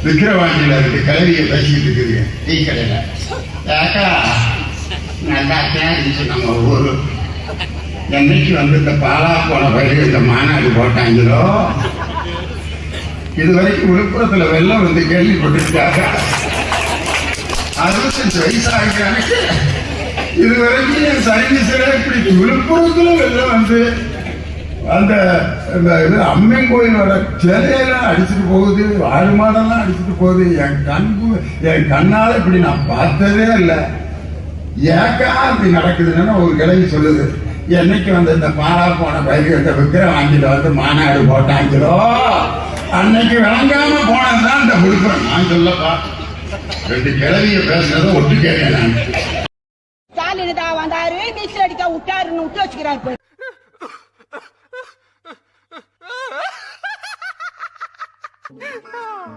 விக்கிரவாண்டியில இருக்கு கிளவிய பேசிக்கிட்டு இருக்குது டீ கடையில. ஏக்கா நல்லா இருந்துச்சு நம்ம ஊரு. என்னைக்கு இந்த பாலா போன பயிர் இந்த மாநாடு போட்டாங்களோ இது வரைக்கும் விழுப்புரத்துல வெள்ளம் கேள்விப்பட்டிருக்காங்க. 65 வயசாக எனக்கு இது வரைக்கும் என் சர்வீஸ்ல இப்படி விழுப்புரத்துல வெள்ளம் அந்த இது அம்மன் கோயிலோட சிலையெல்லாம் அடிச்சுட்டு போகுது, ஆடு மாடெல்லாம் அடிச்சுட்டு போகுது. என் கண்ணால இப்படி நான் பார்த்ததே இல்லை. ஏக்கா அப்படி நடக்குதுன்னு ஒரு கிளவி சொல்லுது. என்னைக்கு இந்த பாலா போன பயிர் இந்த விக்கிரவாண்டியில மாநாடு போட்டாங்களோ அன்னைக்கு விளங்காம போனதுதான் இந்த விழுப்புரம். நான் சொல்லப்பா 2 கிளவிய பேசுறத ஒட்டு கேட்க. நான் ஸ்டாலின் தான் வந்தாரு, நீச்சல் அடிக்க விட்டாருன்னு விட்டு வச்சுக்கிறாரு.